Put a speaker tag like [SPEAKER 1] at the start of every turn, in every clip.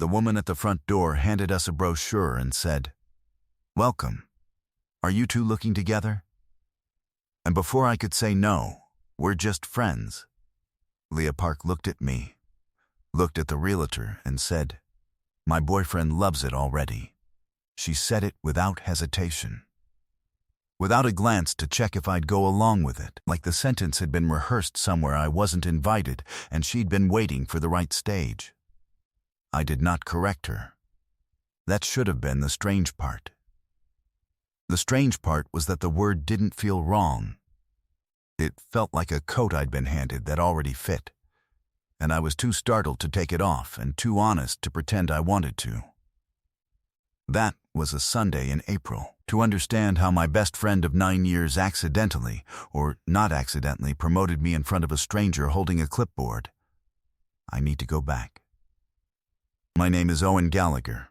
[SPEAKER 1] The woman at the front door handed us a brochure and said, "Welcome. Are you two looking together?" And before I could say no, "We're just friends," Leah Park looked at me, looked at the realtor, and said, "My boyfriend loves it already." She said it without hesitation, without a glance to check if I'd go along with it, like the sentence had been rehearsed somewhere I wasn't invited and she'd been waiting for the right stage. I did not correct her. That should have been the strange part. The strange part was that the word didn't feel wrong. It felt like a coat I'd been handed that already fit, and I was too startled to take it off and too honest to pretend I wanted to. That was a Sunday in April. To understand how my best friend of 9 years accidentally, or not accidentally, promoted me in front of a stranger holding a clipboard, I need to go back. My name is Owen Gallagher.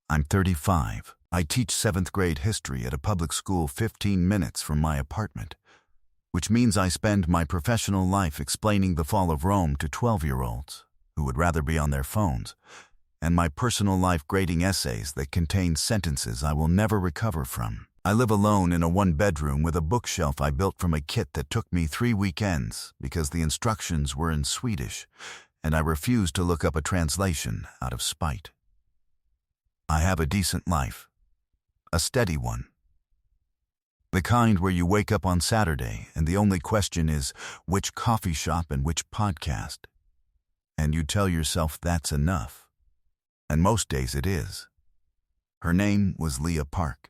[SPEAKER 1] I'm 35. I teach 7th grade history at a public school 15 minutes from my apartment, which means I spend my professional life explaining the fall of Rome to 12-year-olds who would rather be on their phones, and my personal life grading essays that contain sentences I will never recover from. I live alone in a 1-bedroom with a bookshelf I built from a kit that took me 3 weekends because the instructions were in Swedish, and I refused to look up a translation out of spite. I have a decent life, a steady one. The kind where you wake up on Saturday and the only question is which coffee shop and which podcast. And you tell yourself that's enough. And most days it is. Her name was Leah Park.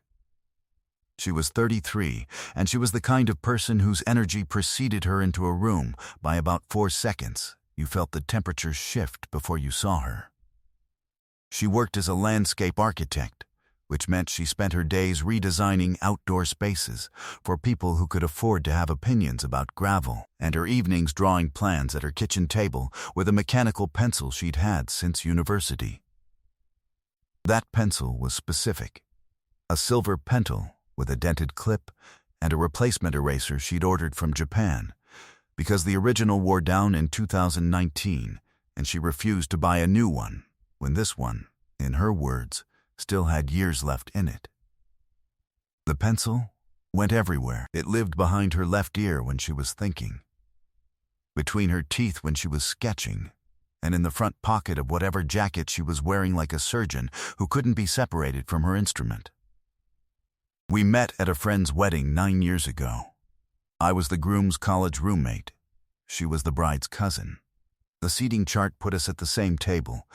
[SPEAKER 1] She was 33, and she was the kind of person whose energy preceded her into a room by about 4 seconds. You felt the temperature shift before you saw her. She worked as a landscape architect, which meant she spent her days redesigning outdoor spaces for people who could afford to have opinions about gravel, and her evenings drawing plans at her kitchen table with a mechanical pencil she'd had since university. That pencil was specific, a silver pentel with a dented clip and a replacement eraser she'd ordered from Japan, because the original wore down in 2019 and she refused to buy a new one when this one, in her words, still had years left in it. The pencil went everywhere. It lived behind her left ear when she was thinking, between her teeth when she was sketching, and in the front pocket of whatever jacket she was wearing like a surgeon who couldn't be separated from her instrument. We met at a friend's wedding 9 years ago. I was the groom's college roommate. She was the bride's cousin. The seating chart put us at the same table,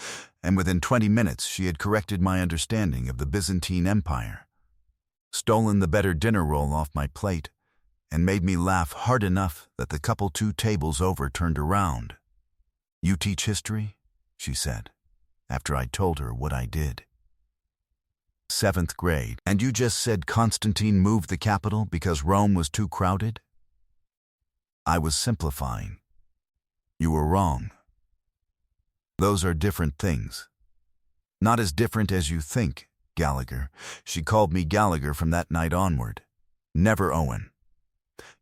[SPEAKER 1] and within 20 minutes she had corrected my understanding of the Byzantine Empire, stolen the better dinner roll off my plate, and made me laugh hard enough that the couple 2 tables over turned around. "You teach history?" she said, after I told her what I did. 7th grade. "And you just said Constantine moved the capital because Rome was too crowded?" I was simplifying. "You were wrong. Those are different things. Not as different as you think, Gallagher." She called me Gallagher from that night onward. Never Owen.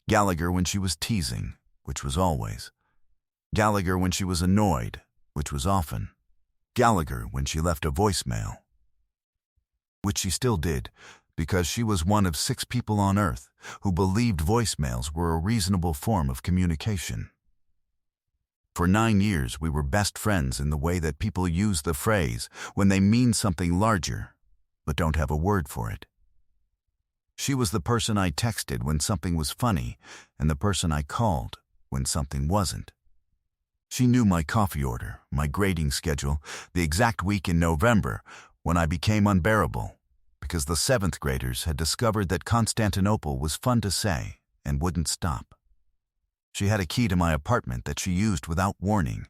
[SPEAKER 1] Gallagher when she was teasing, which was always. Gallagher when she was annoyed, which was often. Gallagher when she left a voicemail, which she still did, because she was one of 6 people on Earth who believed voicemails were a reasonable form of communication. For 9 years, we were best friends in the way that people use the phrase when they mean something larger, but don't have a word for it. She was the person I texted when something was funny, and the person I called when something wasn't. She knew my coffee order, my grading schedule, the exact week in November when I became unbearable, because the 7th graders had discovered that Constantinople was fun to say and wouldn't stop. She had a key to my apartment that she used without warning,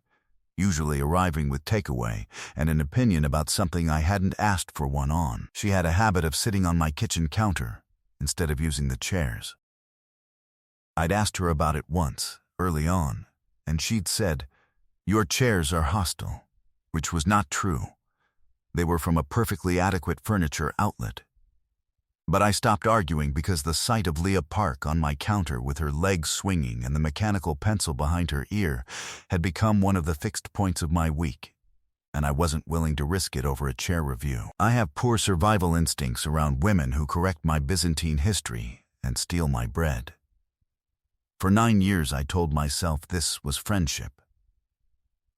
[SPEAKER 1] usually arriving with takeaway and an opinion about something I hadn't asked for one on. She had a habit of sitting on my kitchen counter instead of using the chairs. I'd asked her about it once, early on, and she'd said, "Your chairs are hostile," which was not true. They were from a perfectly adequate furniture outlet. But I stopped arguing because the sight of Leah Park on my counter with her legs swinging and the mechanical pencil behind her ear had become one of the fixed points of my week, and I wasn't willing to risk it over a chair review. I have poor survival instincts around women who correct my Byzantine history and steal my bread. For 9 years I told myself this was friendship.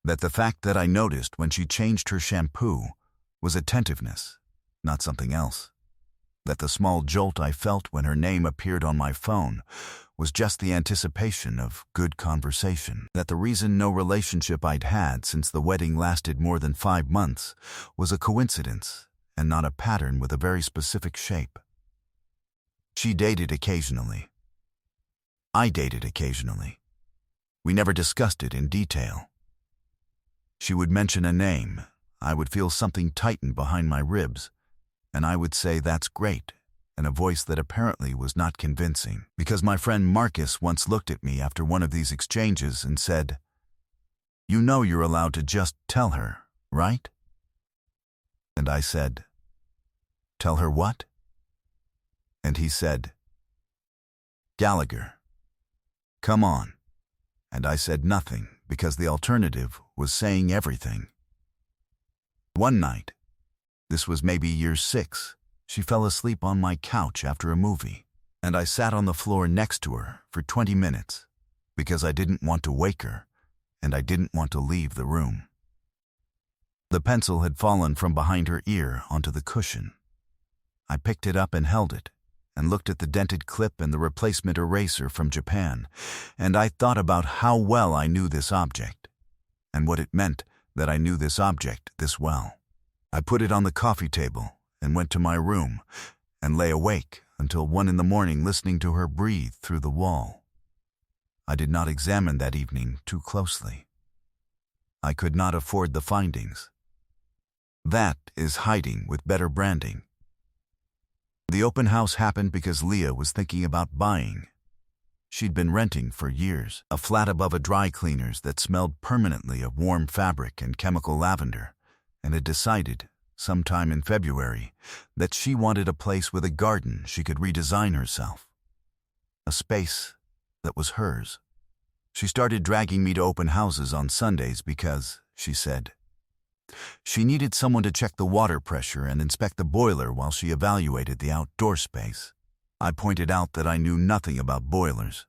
[SPEAKER 1] That the fact that I noticed when she changed her shampoo was attentiveness, not something else. That the small jolt I felt when her name appeared on my phone was just the anticipation of good conversation. That the reason no relationship I'd had since the wedding lasted more than 5 months was a coincidence and not a pattern with a very specific shape. She dated occasionally. I dated occasionally. We never discussed it in detail. She would mention a name, I would feel something tighten behind my ribs, and I would say, "That's great," in a voice that apparently was not convincing. Because my friend Marcus once looked at me after one of these exchanges and said, "You know you're allowed to just tell her, right?" And I said, "Tell her what?" And he said, "Gallagher, come on." And I said nothing because the alternative was saying everything. One night, this was maybe year 6, she fell asleep on my couch after a movie, and I sat on the floor next to her for 20 minutes because I didn't want to wake her and I didn't want to leave the room. The pencil had fallen from behind her ear onto the cushion. I picked it up and held it, and looked at the dented clip and the replacement eraser from Japan, and I thought about how well I knew this object, and what it meant that I knew this object this well. I put it on the coffee table and went to my room and lay awake until 1 in the morning listening to her breathe through the wall. I did not examine that evening too closely. I could not afford the findings. That is hiding with better branding. The open house happened because Leah was thinking about buying. She'd been renting for years, a flat above a dry cleaner's that smelled permanently of warm fabric and chemical lavender, and had decided, sometime in February, that she wanted a place with a garden she could redesign herself. A space that was hers. She started dragging me to open houses on Sundays because, she said, she needed someone to check the water pressure and inspect the boiler while she evaluated the outdoor space. I pointed out that I knew nothing about boilers.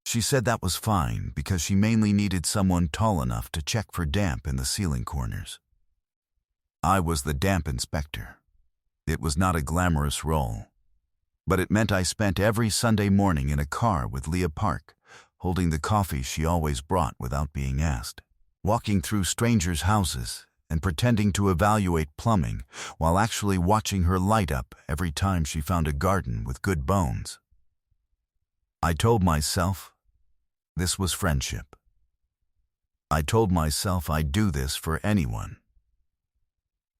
[SPEAKER 1] She said that was fine because she mainly needed someone tall enough to check for damp in the ceiling corners. I was the damp inspector. It was not a glamorous role, but it meant I spent every Sunday morning in a car with Leah Park, holding the coffee she always brought without being asked, walking through strangers' houses and pretending to evaluate plumbing while actually watching her light up every time she found a garden with good bones. I told myself this was friendship. I told myself I'd do this for anyone.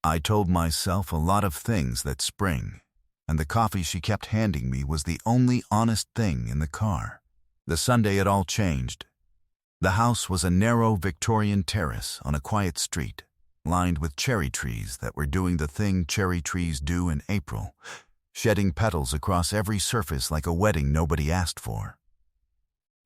[SPEAKER 1] I told myself a lot of things that spring, and the coffee she kept handing me was the only honest thing in the car. The Sunday it all changed. The house was a narrow Victorian terrace on a quiet street, lined with cherry trees that were doing the thing cherry trees do in April, shedding petals across every surface like a wedding nobody asked for.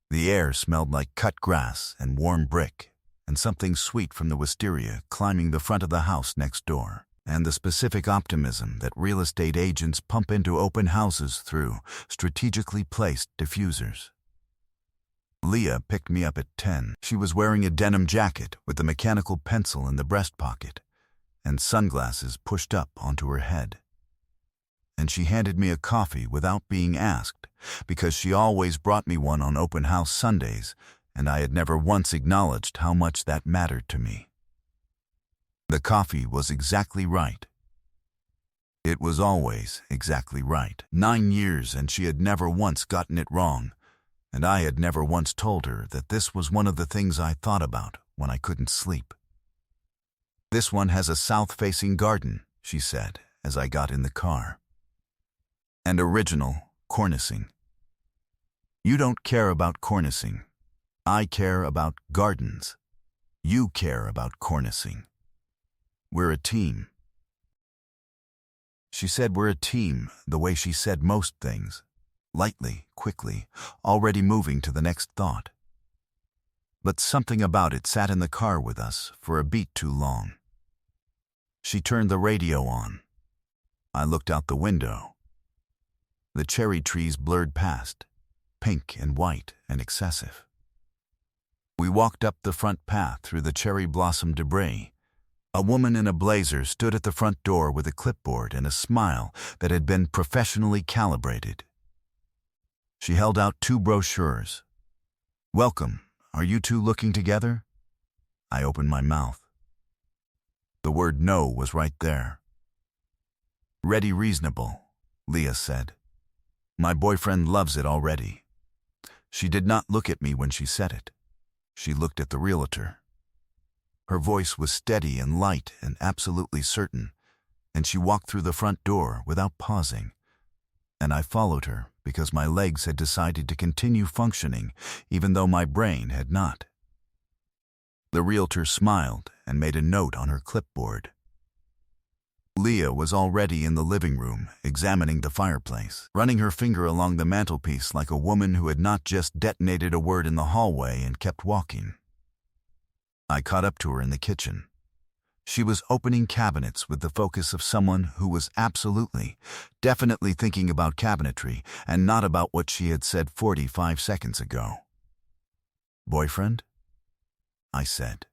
[SPEAKER 1] The air smelled like cut grass and warm brick, and something sweet from the wisteria climbing the front of the house next door, and the specific optimism that real estate agents pump into open houses through strategically placed diffusers. Leah picked me up at 10. She was wearing a denim jacket with a mechanical pencil in the breast pocket and sunglasses pushed up onto her head. And she handed me a coffee without being asked because she always brought me one on open house Sundays, and I had never once acknowledged how much that mattered to me. The coffee was exactly right. It was always exactly right. 9 years and she had never once gotten it wrong. And I had never once told her that this was one of the things I thought about when I couldn't sleep. "This one has a south-facing garden," she said as I got in the car. "And original cornicing. You don't care about cornicing. I care about gardens. You care about cornicing. We're a team." She said we're a team the way she said most things. Lightly, quickly, already moving to the next thought. but something about it sat in the car with us for a beat too long. She turned the radio on. I looked out the window. The cherry trees blurred past, pink and white and excessive. We walked up the front path through the cherry blossom debris. A woman in a blazer stood at the front door with a clipboard and a smile that had been professionally calibrated. She held out 2 brochures. "Welcome. Are you two looking together?" I opened my mouth. The word no was right there. "Ready reasonable," Leah said. "My boyfriend loves it already." She did not look at me when she said it. She looked at the realtor. Her voice was steady and light and absolutely certain, and she walked through the front door without pausing. And I followed her because my legs had decided to continue functioning even though my brain had not. The realtor smiled and made a note on her clipboard. Leah was already in the living room, examining the fireplace, running her finger along the mantelpiece like a woman who had not just detonated a word in the hallway and kept walking. I caught up to her in the kitchen. She was opening cabinets with the focus of someone who was absolutely, definitely thinking about cabinetry and not about what she had said 45 seconds ago. "Boyfriend?" I said.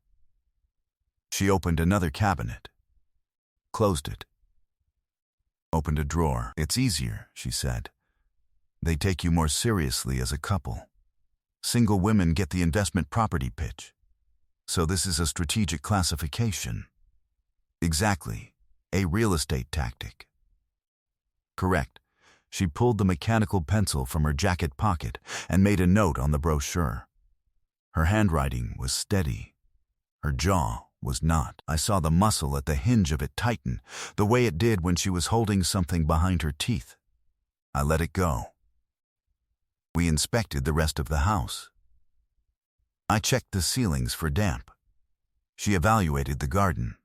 [SPEAKER 1] She opened another cabinet, closed it, opened a drawer. "It's easier," she said. "They take you more seriously as a couple. Single women get the investment property pitch. So this is a strategic classification." "Exactly. A real estate tactic." "Correct." She pulled the mechanical pencil from her jacket pocket and made a note on the brochure. Her handwriting was steady. Her jaw was not. I saw the muscle at the hinge of it tighten, the way it did when she was holding something behind her teeth. I let it go. We inspected the rest of the house. I checked the ceilings for damp. She evaluated the garden.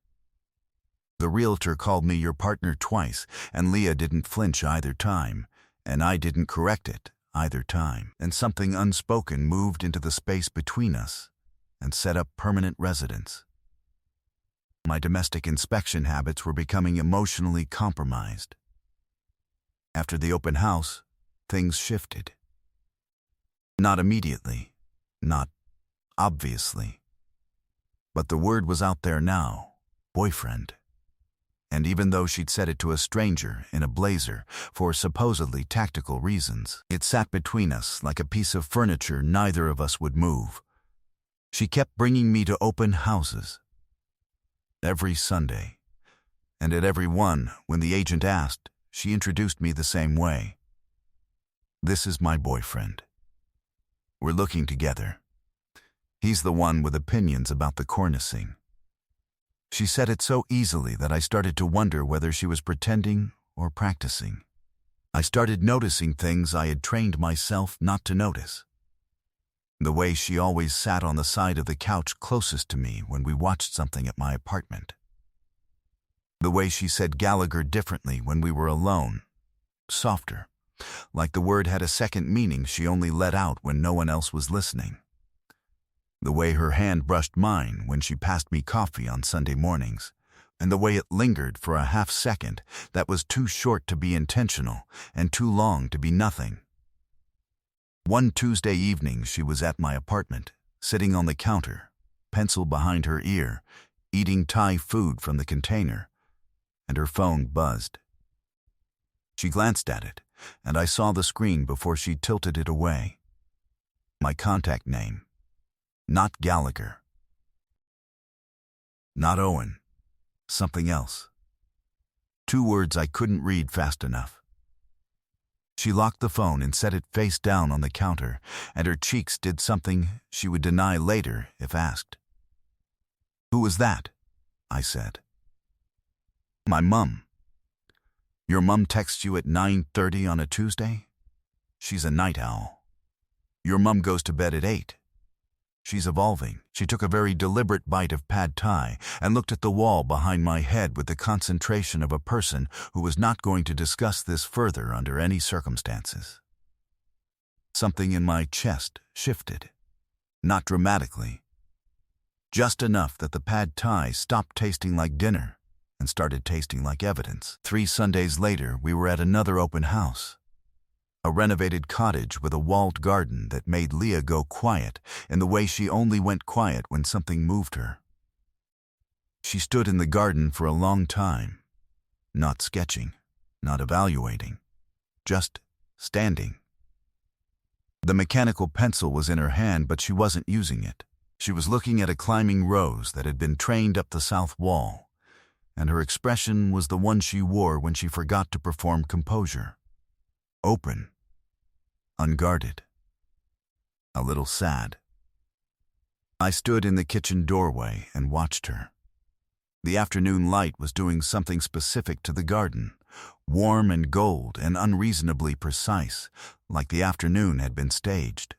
[SPEAKER 1] The realtor called me your partner twice, and Leah didn't flinch either time, and I didn't correct it either time. And something unspoken moved into the space between us and set up permanent residence. My domestic inspection habits were becoming emotionally compromised. After the open house, things shifted. Not immediately, not obviously. But the word was out there now, boyfriend. And even though she'd said it to a stranger in a blazer for supposedly tactical reasons, it sat between us like a piece of furniture neither of us would move. She kept bringing me to open houses. Every Sunday. And at every one, when the agent asked, she introduced me the same way. "This is my boyfriend. We're looking together. He's the one with opinions about the cornicing." She said it so easily that I started to wonder whether she was pretending or practicing. I started noticing things I had trained myself not to notice. The way she always sat on the side of the couch closest to me when we watched something at my apartment. The way she said Gallagher differently when we were alone, softer, like the word had a second meaning she only let out when no one else was listening. The way her hand brushed mine when she passed me coffee on Sunday mornings, and the way it lingered for a half second that was too short to be intentional and too long to be nothing. One Tuesday evening she was at my apartment, sitting on the counter, pencil behind her ear, eating Thai food from the container, and her phone buzzed. She glanced at it, and I saw the screen before she tilted it away. My contact name. Not Gallagher. Not Owen. Something else. 2 words I couldn't read fast enough. She locked the phone and set it face down on the counter, and her cheeks did something she would deny later if asked. "Who was that?" I said. "My mum." "Your mum texts you at 9:30 on a Tuesday?" "She's a night owl." "Your mum goes to bed at 8. She's evolving." She took a very deliberate bite of pad thai and looked at the wall behind my head with the concentration of a person who was not going to discuss this further under any circumstances. Something in my chest shifted. Not dramatically. Just enough that the pad thai stopped tasting like dinner and started tasting like evidence. 3 Sundays later, we were at another open house. A renovated cottage with a walled garden that made Leah go quiet in the way she only went quiet when something moved her. She stood in the garden for a long time, not sketching, not evaluating, just standing. The mechanical pencil was in her hand, but she wasn't using it. She was looking at a climbing rose that had been trained up the south wall, and her expression was the one she wore when she forgot to perform composure. Open, unguarded, a little sad. I stood in the kitchen doorway and watched her. The afternoon light was doing something specific to the garden, warm and gold and unreasonably precise, like the afternoon had been staged.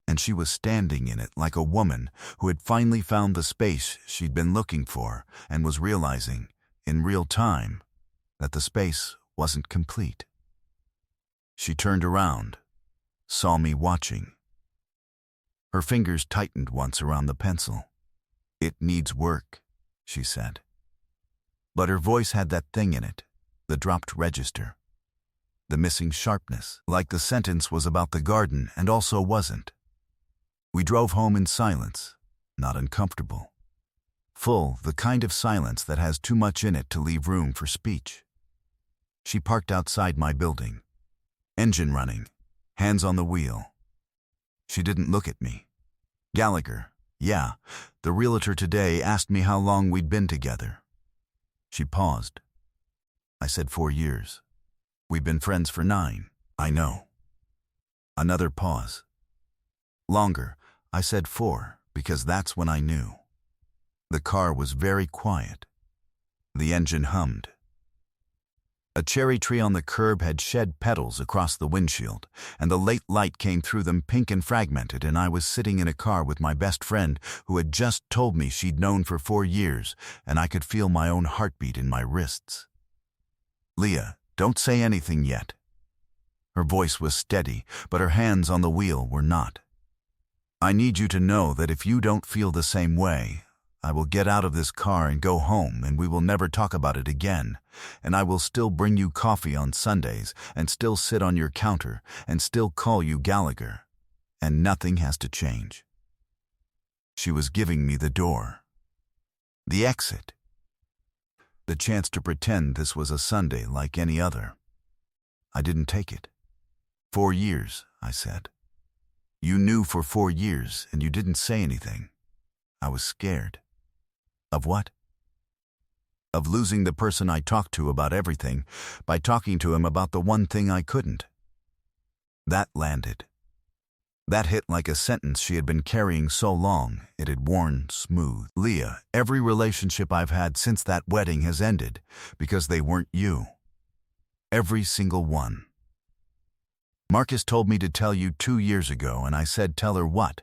[SPEAKER 1] And she was standing in it like a woman who had finally found the space she'd been looking for and was realizing, in real time, that the space wasn't complete. She turned around, saw me watching. Her fingers tightened once around the pencil. "It needs work," she said. But her voice had that thing in it, the dropped register, the missing sharpness, like the sentence was about the garden and also wasn't. We drove home in silence, not uncomfortable. Full, the kind of silence that has too much in it to leave room for speech. She parked outside my building, engine running, hands on the wheel. She didn't look at me. Gallagher, yeah, the realtor today, asked me how long we'd been together. She paused. I said 4 years. We've been friends for 9. I know. Another pause. Longer. I said 4 because that's when I knew. The car was very quiet. The engine hummed. A cherry tree on the curb had shed petals across the windshield, and the late light came through them pink and fragmented, and I was sitting in a car with my best friend who had just told me she'd known for 4 years, and I could feel my own heartbeat in my wrists. "Leah, don't say anything yet." Her voice was steady, but her hands on the wheel were not. "I need you to know that if you don't feel the same way, I will get out of this car and go home, and we will never talk about it again, and I will still bring you coffee on Sundays, and still sit on your counter, and still call you Gallagher, and nothing has to change." She was giving me the door, the exit, the chance to pretend this was a Sunday like any other. I didn't take it. 4 years, I said. "You knew for 4 years, and you didn't say anything." I was scared. Of what? Of losing the person I talked to about everything by talking to him about the one thing I couldn't. That landed. That hit like a sentence she had been carrying so long it had worn smooth. "Leah, every relationship I've had since that wedding has ended because they weren't you. Every single one. Marcus told me to tell you 2 years ago, and I said, 'Tell her what?'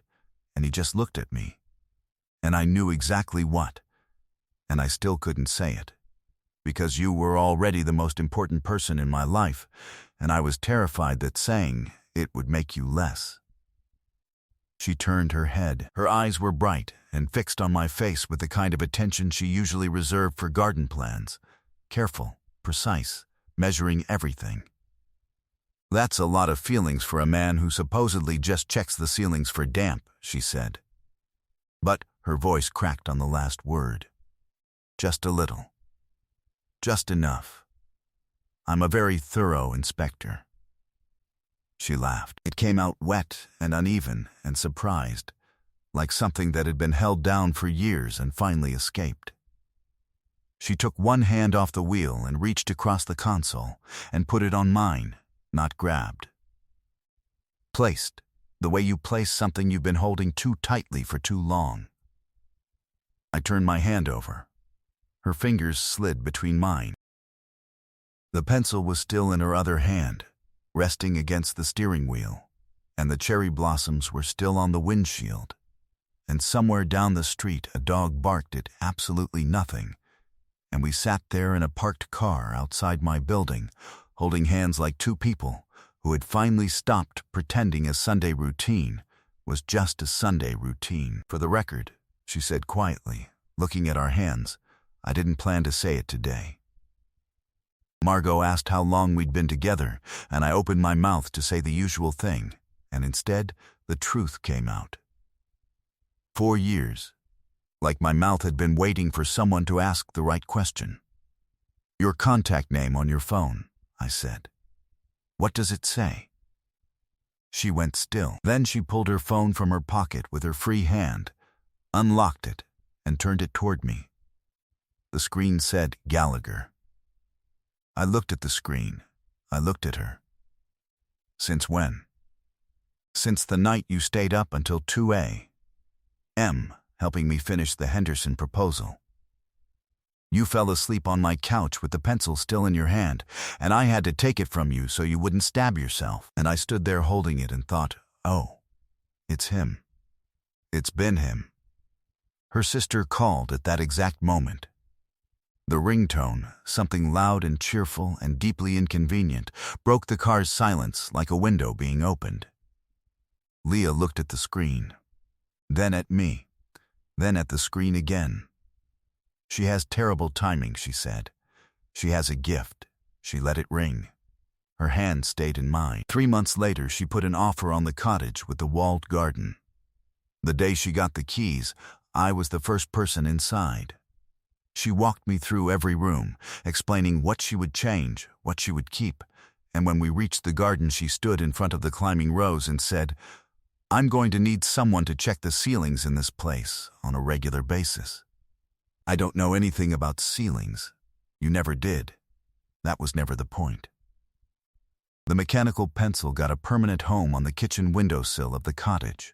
[SPEAKER 1] And he just looked at me. And I knew exactly what. And I still couldn't say it. Because you were already the most important person in my life, and I was terrified that saying it would make you less." She turned her head. Her eyes were bright and fixed on my face with the kind of attention she usually reserved for garden plans. Careful, precise, measuring everything. "That's a lot of feelings for a man who supposedly just checks the ceilings for damp," she said. But her voice cracked on the last word. "Just a little. Just enough. I'm a very thorough inspector." She laughed. It came out wet and uneven and surprised, like something that had been held down for years and finally escaped. She took one hand off the wheel and reached across the console and put it on mine, not grabbed. Placed, the way you place something you've been holding too tightly for too long. I turned my hand over. Her fingers slid between mine. The pencil was still in her other hand, resting against the steering wheel, and the cherry blossoms were still on the windshield. And somewhere down the street a dog barked at absolutely nothing, and we sat there in a parked car outside my building, holding hands like two people who had finally stopped pretending a Sunday routine was just a Sunday routine. For the record, she said quietly, looking at our hands, I didn't plan to say it today. Margot asked how long we'd been together, and I opened my mouth to say the usual thing, and instead, the truth came out. 4 years. Like my mouth had been waiting for someone to ask the right question. Your contact name on your phone, I said. What does it say? She went still. Then she pulled her phone from her pocket with her free hand, unlocked it, and turned it toward me. The screen said Gallagher. I looked at the screen. I looked at her. Since when? Since the night you stayed up until 2 a.m. helping me finish the Henderson proposal. You fell asleep on my couch with the pencil still in your hand, and I had to take it from you so you wouldn't stab yourself. And I stood there holding it and thought, oh, it's him. It's been him. Her sister called at that exact moment. The ringtone, something loud and cheerful and deeply inconvenient, broke the car's silence like a window being opened. Leah looked at the screen, then at me, then at the screen again. She has terrible timing, she said. She has a gift. She let it ring. Her hand stayed in mine. 3 months later, she put an offer on the cottage with the walled garden. The day she got the keys, I was the first person inside. She walked me through every room, explaining what she would change, what she would keep, and when we reached the garden, she stood in front of the climbing rose and said, I'm going to need someone to check the ceilings in this place on a regular basis. I don't know anything about ceilings. You never did. That was never the point. The mechanical pencil got a permanent home on the kitchen windowsill of the cottage.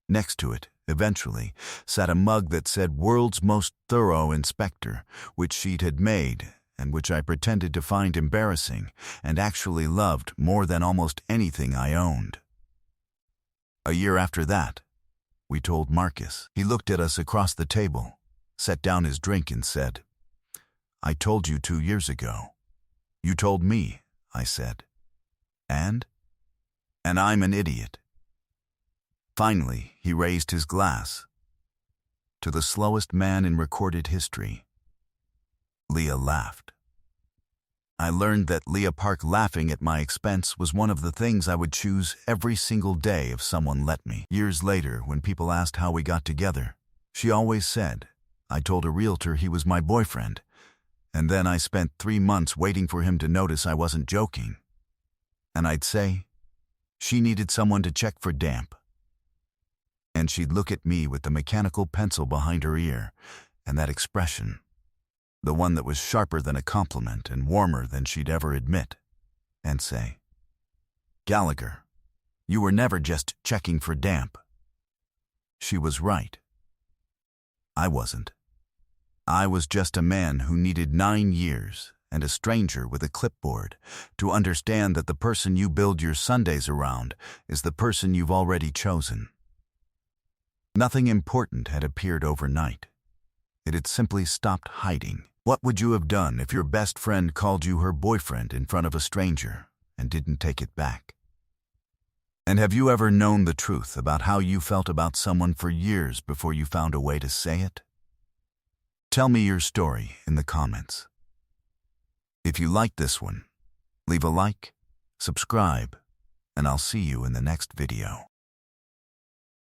[SPEAKER 1] Next to it, eventually, sat a mug that said World's Most Thorough Inspector, which she'd had made and which I pretended to find embarrassing and actually loved more than almost anything I owned. A year after that, we told Marcus. He looked at us across the table, set down his drink and said, I told you 2 years ago. You told me, I said. And I'm an idiot. Finally, he raised his glass. To the slowest man in recorded history. Leah laughed. I learned that Leah Park laughing at my expense was one of the things I would choose every single day if someone let me. Years later, when people asked how we got together, she always said, I told a realtor he was my boyfriend, and then I spent 3 months waiting for him to notice I wasn't joking. And I'd say, she needed someone to check for damp. And she'd look at me with the mechanical pencil behind her ear, and that expression, the one that was sharper than a compliment and warmer than she'd ever admit, and say, Gallagher, you were never just checking for damp. She was right. I wasn't. I was just a man who needed 9 years and a stranger with a clipboard to understand that the person you build your Sundays around is the person you've already chosen. Nothing important had appeared overnight. It had simply stopped hiding. What would you have done if your best friend called you her boyfriend in front of a stranger and didn't take it back? And have you ever known the truth about how you felt about someone for years before you found a way to say it? Tell me your story in the comments. If you liked this one, leave a like, subscribe, and I'll see you in the next video.